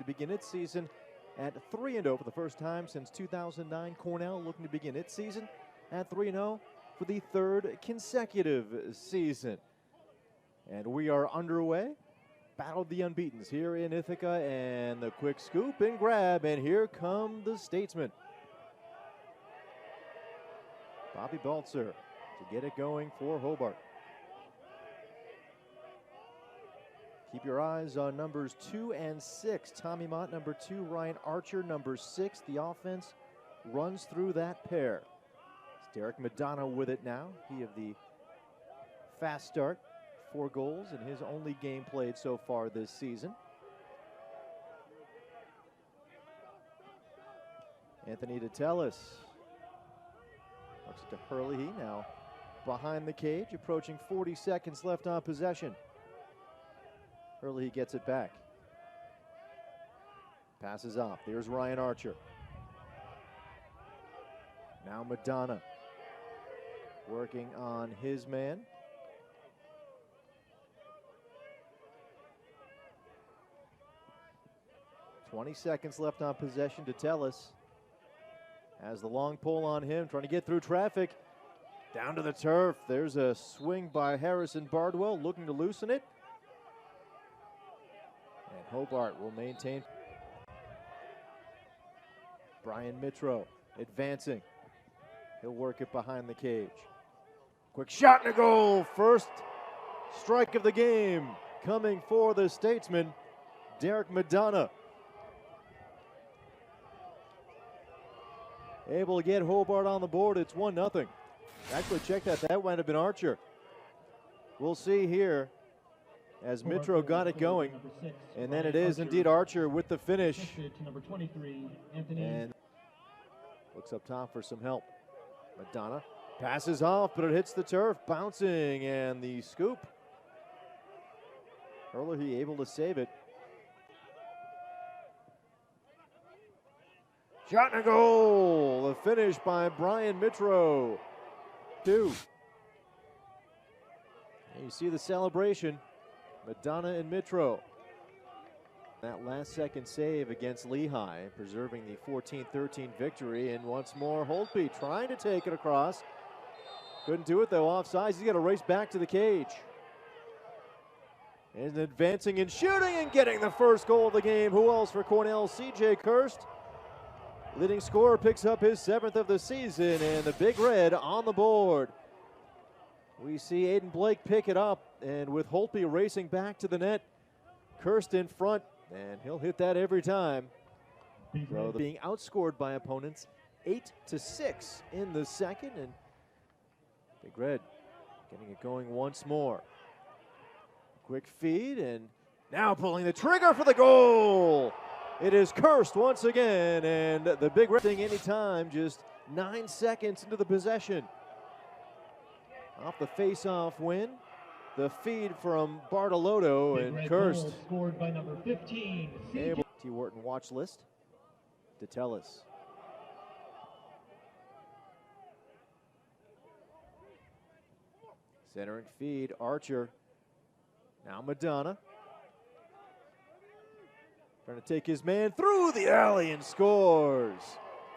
to begin its season at 3-0 for the first time since 2009. Cornell looking to begin its season at 3-0 for the third consecutive season. And we are underway. Battle of the Unbeatens here in Ithaca, and the quick scoop and grab, and here come the Statesmen. Bobby Baltzer to get it going for Hobart. Keep your eyes on numbers 2 and 6. Tommy Mott, number 2. Ryan Archer, number 6. The offense runs through that pair. It's Derek Madonna with it now. He of the fast start. 4 goals in his only game played so far this season. Anthony Detellis looks to Hurley now behind the cage, approaching 40 seconds left on possession. Hurley gets it back. Passes off. There's Ryan Archer. Now Madonna working on his man. 20 seconds left on possession. Detellis has the long pole on him, trying to get through traffic. Down to the turf. There's a swing by Harrison Bardwell, looking to loosen it. And Hobart will maintain. Brian Mitro advancing. He'll work it behind the cage. Quick shot and a goal. First strike of the game coming for the Statesman, Derek Madonna. Able to get Hobart on the board. It's 1-0. Actually, check that. That might have been Archer. We'll see here as Mitro got it going. And then it is indeed Archer with the finish. Number 23, Anthony. And looks up top for some help. Madonna passes off, but it hits the turf, bouncing, and the scoop. Hurley able to save it. Shot and a goal. The finish by Brian Mitro. 2. And you see the celebration. Madonna and Mitro. That last second save against Lehigh, preserving the 14-13 victory. And once more, Holtby trying to take it across. Couldn't do it though, offsides. He's got to race back to the cage. And advancing and shooting and getting the first goal of the game. Who else for Cornell? C.J. Kirst. Leading scorer picks up his 7th of the season, and the Big Red on the board. We see Aiden Blake pick it up, and with Holtby racing back to the net, Kirst in front, and he'll hit that every time. So being outscored by opponents 8-6 in the second, and Big Red getting it going once more. Quick feed, and now pulling the trigger for the goal. It is Kirst once again, and the Big Red thing anytime, just 9 seconds into the possession. Off the face-off win, the feed from Bartolotto, and Kirst. Scored by number 15. T. Wharton watch list. Detellis. Centering feed, Archer. Now Madonna. Trying to take his man through the alley and scores.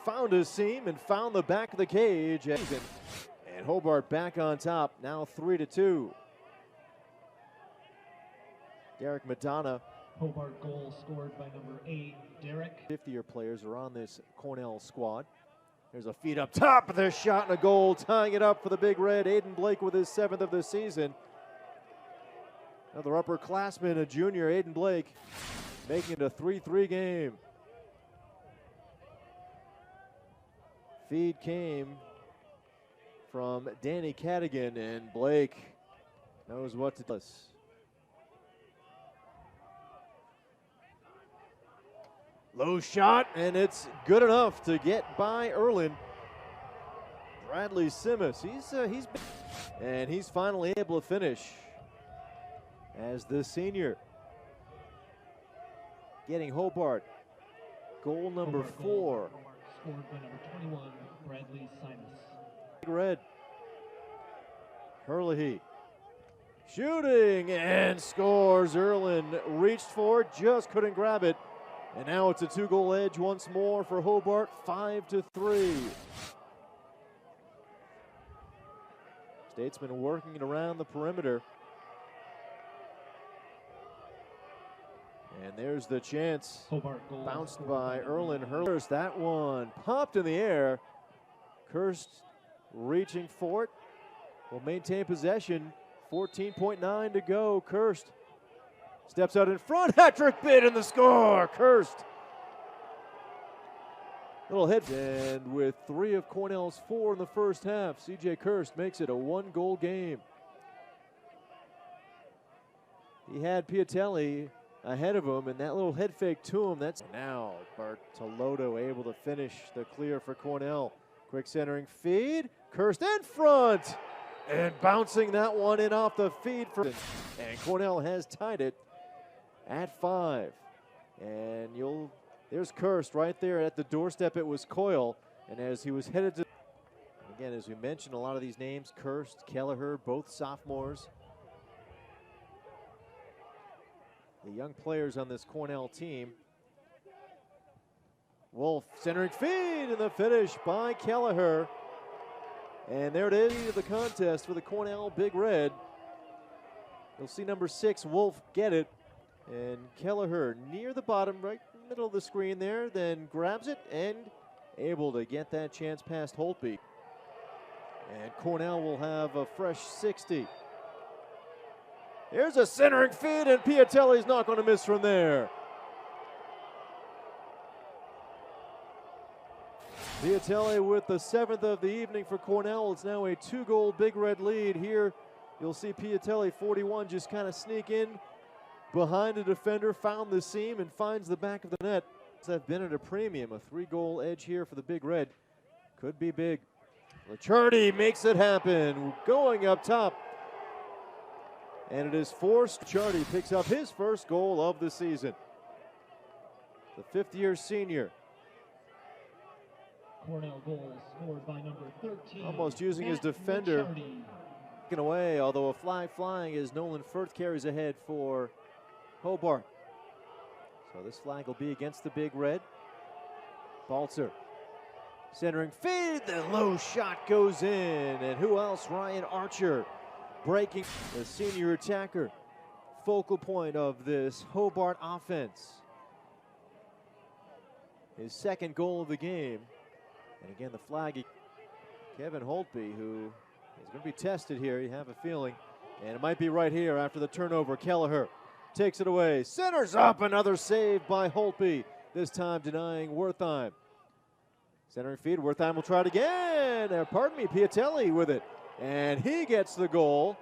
Found his seam and found the back of the cage. And Hobart back on top, now 3-2. Derek Madonna. Hobart goal scored by number 8, Derek. 50-year players are on this Cornell squad. There's a feed up top, but there's a shot and a goal, tying it up for the Big Red. Aiden Blake with his 7th of the season. Another upperclassman, a junior, Aiden Blake, making it a 3-3 game. Feed came from Danny Cadigan, and Blake knows what to do. Low shot, and it's good enough to get by Erlin. Bradley Simas, he's finally able to finish as the senior. Getting Hobart goal number 4. Scored by number 21, Bradley Simas. Red. Hurley shooting and scores. Erlin reached for it, just couldn't grab it. And now it's a 2-goal edge once more for Hobart, 5-3. Statesman working it around the perimeter. And there's the chance. Hobart goal. Bounced by Erlen Hurlers. That one popped in the air. Kirst reaching for it. Will maintain possession. 14.9 to go. Kirst steps out in front. Hat-trick bid and the score. Kirst. Little head. And with 3 of Cornell's 4 in the first half, CJ Kirst makes it a 1-goal game. He had Piatelli ahead of him, and that little head fake to him. That's now Bartolotto able to finish the clear for Cornell. Quick centering feed. Kirst in front. And bouncing that one in off the feed. And Cornell has tied it at 5. And there's Kirst right there at the doorstep. It was Coyle. And as he was headed to, again, as we mentioned, a lot of these names, Kirst, Kelleher, both sophomores. The young players on this Cornell team. Wolf centering feed and the finish by Kelleher. And there it is, the contest for the Cornell Big Red. You'll see number 6, Wolf, get it. And Kelleher near the bottom, right in the middle of the screen there, then grabs it and able to get that chance past Holtby. And Cornell will have a fresh 60. Here's a centering feed, and Piatelli's not going to miss from there. Piatelli with the 7th of the evening for Cornell. It's now a 2-goal Big Red lead. Here you'll see Piatelli, 41, just kind of sneak in behind a defender, found the seam, and finds the back of the net. Have been at a premium. A 3-goal edge here for the Big Red. Could be big. Licciardi makes it happen, going up top. And it is forced. Licciardi picks up his first goal of the season. The 5th-year senior. Cornell goal scored by number 13. Almost using his defender. Taken away, although a flag flying as Nolan Firth carries ahead for Hobart. So this flag will be against the Big Red. Balzer centering feed. The low shot goes in. And who else? Ryan Archer. Breaking the senior attacker, focal point of this Hobart offense. His 2nd goal of the game. And again, the flag, Kevin Holtby, who is going to be tested here, you have a feeling. And it might be right here after the turnover. Kelleher takes it away, centers up, another save by Holtby, this time denying Wertheim. Centering feed, Wertheim will try it again. Piatelli with it. And he gets the goal.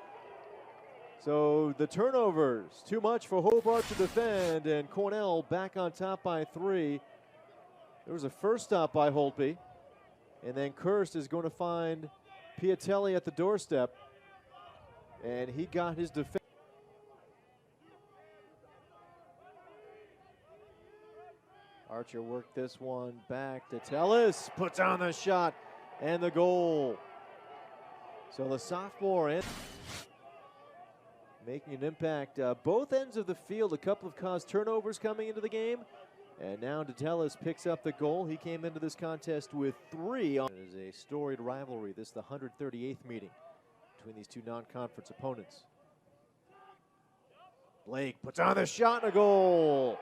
So the turnovers, too much for Hobart to defend, and Cornell back on top by 3. There was a first stop by Holtby, and then Kirst is going to find Piatelli at the doorstep, and he got his defense. Archer worked this one back to Tellis, puts on the shot, and the goal. So the sophomore end making an impact. Both ends of the field, a couple of caused turnovers coming into the game. And now Detellis picks up the goal. He came into this contest with 3. It is a storied rivalry. This is the 138th meeting between these two non-conference opponents. Blake puts on the shot and a goal.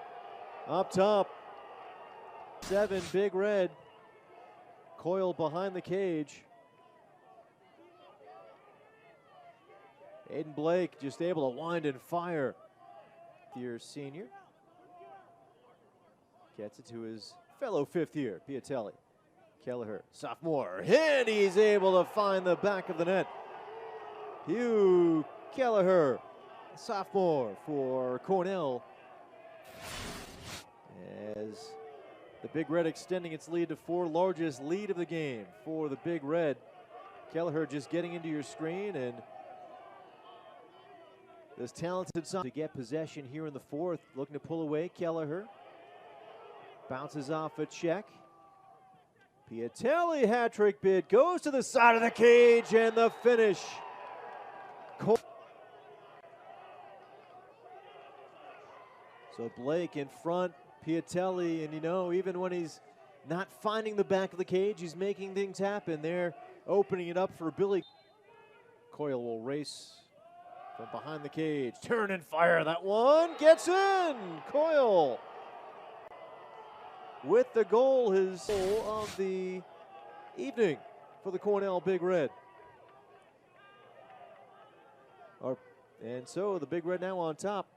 Up top. 7, Big Red. Coyle behind the cage. Aiden Blake just able to wind and fire. Year senior. Gets it to his fellow 5th year, Piatelli. Kelleher, sophomore, and he's able to find the back of the net. Hugh Kelleher, sophomore for Cornell. As the Big Red extending its lead to 4, largest lead of the game for the Big Red. Kelleher just getting into your screen, and this talented son to get possession here in the 4th, looking to pull away. Kelleher bounces off a check. Piatelli hat-trick bid, goes to the side of the cage, and the finish. So Blake in front, Piatelli, and even when he's not finding the back of the cage, he's making things happen. They're opening it up for Billy. Coyle will race from behind the cage. Turn and fire. That one gets in. Coyle with the goal, his goal of the evening for the Cornell Big Red. And so the Big Red now on top,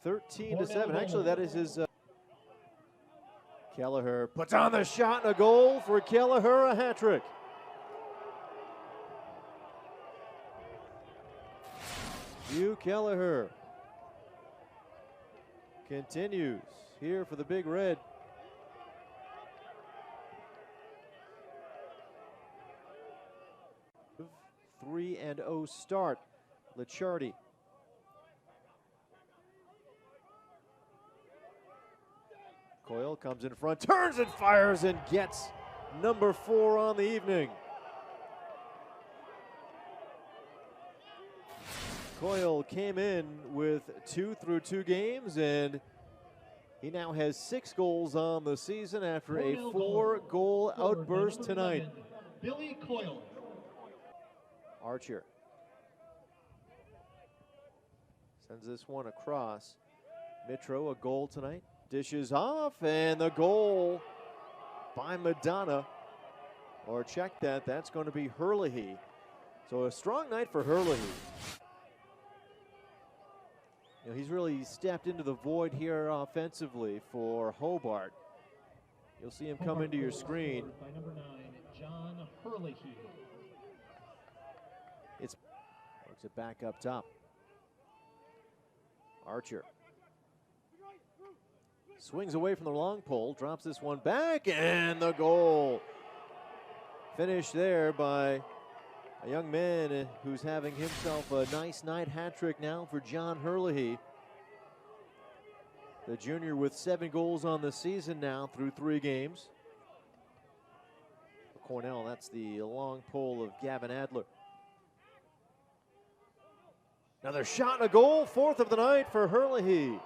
13-7. Actually, that is his. Kelleher puts on the shot and a goal for Kelleher, a hat trick. Hugh Kelleher continues here for the Big Red. A 3-0 start. Licciardi. Coyle comes in front, turns and fires and gets number 4 on the evening. Coyle came in with 2 through 2 games, and he now has 6 goals on the season after a 4-goal outburst tonight. Billy Coyle. Archer sends this one across. Mitro, a goal tonight. Dishes off, and the goal by Madonna. Or check that, that's going to be Herlihy. So a strong night for Herlihy. He's really stepped into the void here offensively for Hobart. You'll see him come into your screen. By number 9, John Herlihy. Works it back up top. Archer swings away from the long pole, drops this one back, and the goal. Finished there by a young man who's having himself a nice night. Hat trick now for John Herlihy. The junior with 7 goals on the season now through 3 games. For Cornell, that's the long pole of Gavin Adler. Another shot and a goal, 4th of the night for Herlihy.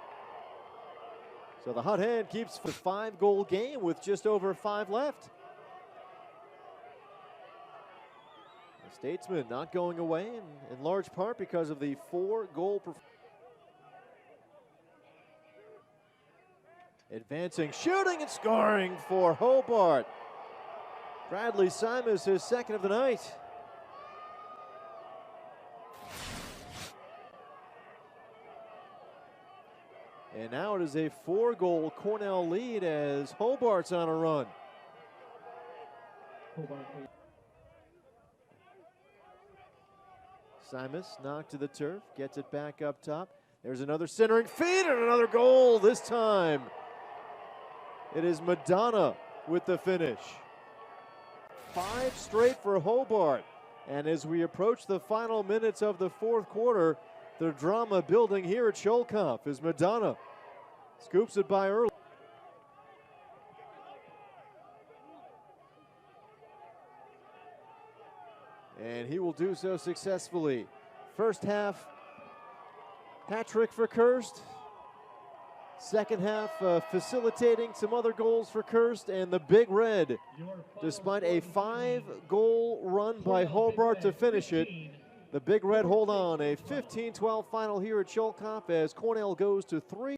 So the hot hand keeps the 5-goal game with just over 5 left. The Statesman not going away in large part because of the 4-goal performance. Advancing, shooting and scoring for Hobart. Bradley Simas, his 2nd of the night. And now it is a 4-goal Cornell lead as Hobart's on a run. Simas knocked to the turf, gets it back up top. There's another centering feed and another goal this time. It is Madonna with the finish. 5 straight for Hobart. And as we approach the final minutes of the 4th quarter, the drama building here at Scholkamp as Madonna scoops it by early. And he will do so successfully. First half, hat trick for Kirst. Second half, facilitating some other goals for Kirst, and the Big Red, despite a 5-goal run by Hobart to finish it, the Big Red hold on. A 15-12 final here at Scholkamp as Cornell goes to 3.